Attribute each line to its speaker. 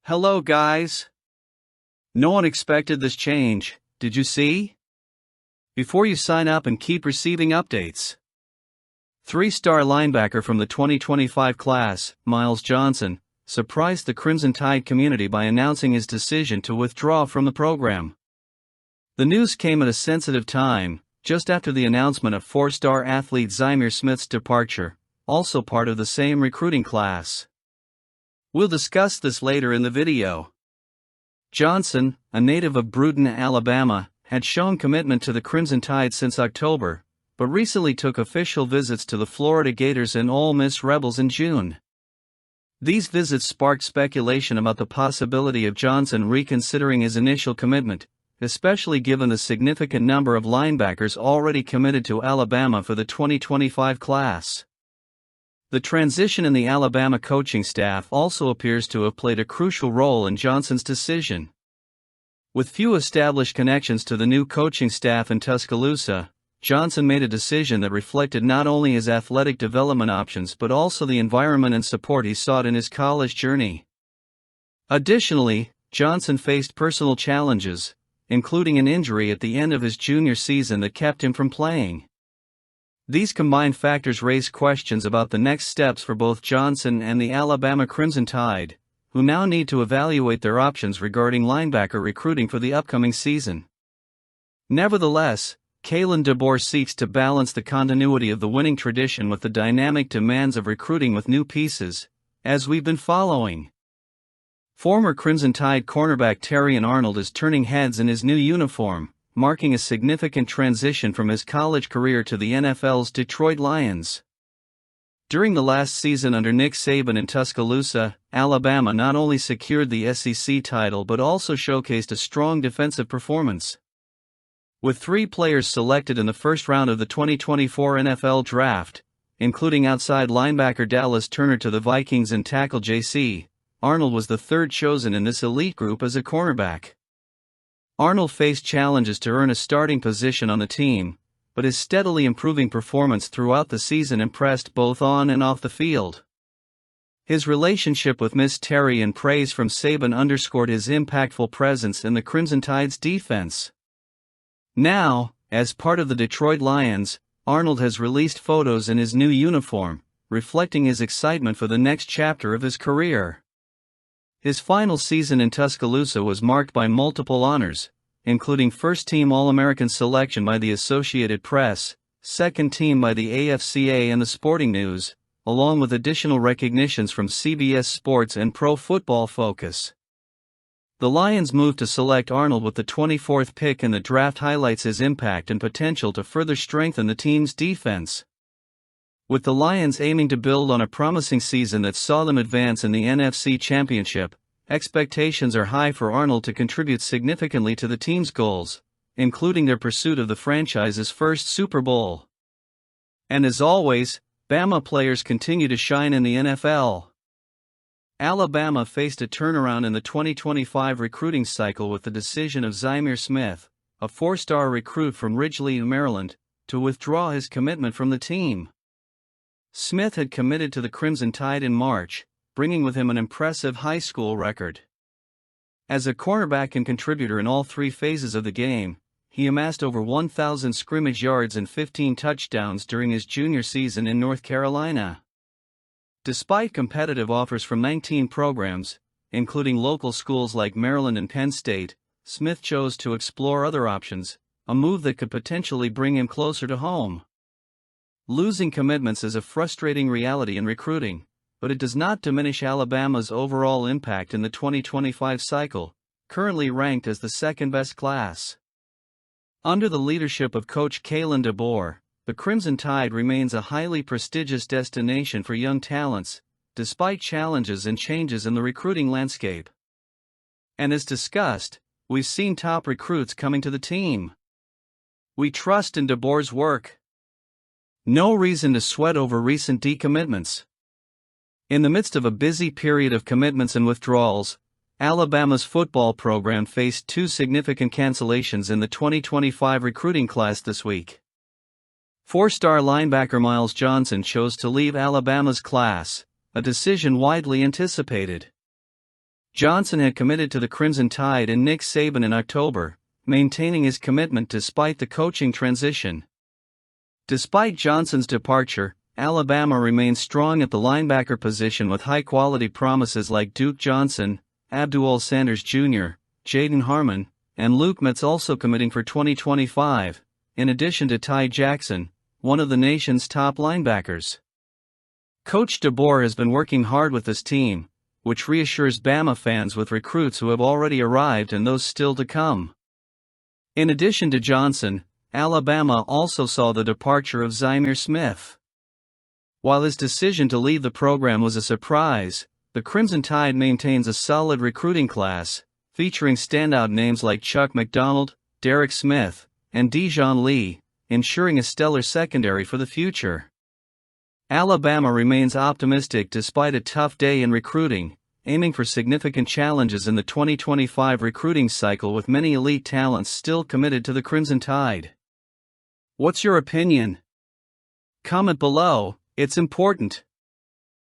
Speaker 1: Hello guys! No one expected this change, did you see? Before you sign up and keep receiving updates. Three-star linebacker from the 2025 class, Myles Johnson, surprised the Crimson Tide community by announcing his decision to withdraw from the program. The news came at a sensitive time, just after the announcement of four-star athlete Zymir Smith's departure, also part of the same recruiting class. We'll discuss this later in the video. Johnson, a native of Brewton, Alabama, had shown commitment to the Crimson Tide since October, but recently took official visits to the Florida Gators and Ole Miss Rebels in June. These visits sparked speculation about the possibility of Johnson reconsidering his initial commitment, especially given the significant number of linebackers already committed to Alabama for the 2025 class. The transition in the Alabama coaching staff also appears to have played a crucial role in Johnson's decision. With few established connections to the new coaching staff in Tuscaloosa, Johnson made a decision that reflected not only his athletic development options but also the environment and support he sought in his college journey. Additionally, Johnson faced personal challenges, including an injury at the end of his junior season that kept him from playing. These combined factors raise questions about the next steps for both Johnson and the Alabama Crimson Tide, who now need to evaluate their options regarding linebacker recruiting for the upcoming season. Nevertheless, Kalen DeBoer seeks to balance the continuity of the winning tradition with the dynamic demands of recruiting with new pieces, as we've been following. Former Crimson Tide cornerback Terrion Arnold is turning heads in his new uniform, marking a significant transition from his college career to the NFL's Detroit Lions. During the last season under Nick Saban in Tuscaloosa, Alabama not only secured the SEC title but also showcased a strong defensive performance. With 3 players selected in the first round of the 2024 NFL Draft, including outside linebacker Dallas Turner to the Vikings and tackle J.C., Arnold was the third chosen in this elite group as a cornerback. Arnold faced challenges to earn a starting position on the team, but his steadily improving performance throughout the season impressed both on and off the field. His relationship with Miss Terry and praise from Saban underscored his impactful presence in the Crimson Tide's defense. Now, as part of the Detroit Lions, Arnold has released photos in his new uniform, reflecting his excitement for the next chapter of his career. His final season in Tuscaloosa was marked by multiple honors, including first-team All-American selection by the Associated Press, second-team by the AFCA and the Sporting News, along with additional recognitions from CBS Sports and Pro Football Focus. The Lions' move to select Arnold with the 24th pick in the draft highlights his impact and potential to further strengthen the team's defense. With the Lions aiming to build on a promising season that saw them advance in the NFC Championship, expectations are high for Arnold to contribute significantly to the team's goals, including their pursuit of the franchise's first Super Bowl. And as always, Bama players continue to shine in the NFL. Alabama faced a turnaround in the 2025 recruiting cycle with the decision of Zymir Smith, a 4-star recruit from Ridgely, Maryland, to withdraw his commitment from the team. Smith had committed to the Crimson Tide in March, bringing with him an impressive high school record. As a cornerback and contributor in all 3 phases of the game, he amassed over 1,000 scrimmage yards and 15 touchdowns during his junior season in North Carolina. Despite competitive offers from 19 programs, including local schools like Maryland and Penn State, Smith chose to explore other options, a move that could potentially bring him closer to home. Losing commitments is a frustrating reality in recruiting, but it does not diminish Alabama's overall impact in the 2025 cycle, currently ranked as the second-best class. Under the leadership of Coach Kalen DeBoer, the Crimson Tide remains a highly prestigious destination for young talents, despite challenges and changes in the recruiting landscape. And as discussed, we've seen top recruits coming to the team. We trust in DeBoer's work. No reason to sweat over recent decommitments. In the midst of a busy period of commitments and withdrawals, Alabama's football program faced 2 significant cancellations in the 2025 recruiting class this week. 4-star linebacker Myles Johnson chose to leave Alabama's class, a decision widely anticipated. Johnson had committed to the Crimson Tide and Nick Saban in October, maintaining his commitment despite the coaching transition. Despite Johnson's departure, Alabama remains strong at the linebacker position with high-quality promises like Duke Johnson, Abdul Sanders Jr., Jaden Harmon, and Luke Metz also committing for 2025, in addition to Ty Jackson, one of the nation's top linebackers. Coach DeBoer has been working hard with this team, which reassures Bama fans with recruits who have already arrived and those still to come. In addition to Johnson, Alabama also saw the departure of Zymir Smith. While his decision to leave the program was a surprise, the Crimson Tide maintains a solid recruiting class, featuring standout names like Chuck McDonald, Derek Smith, and Dijon Lee, ensuring a stellar secondary for the future. Alabama remains optimistic despite a tough day in recruiting, aiming for significant challenges in the 2025 recruiting cycle with many elite talents still committed to the Crimson Tide. What's your opinion? Comment below, it's important.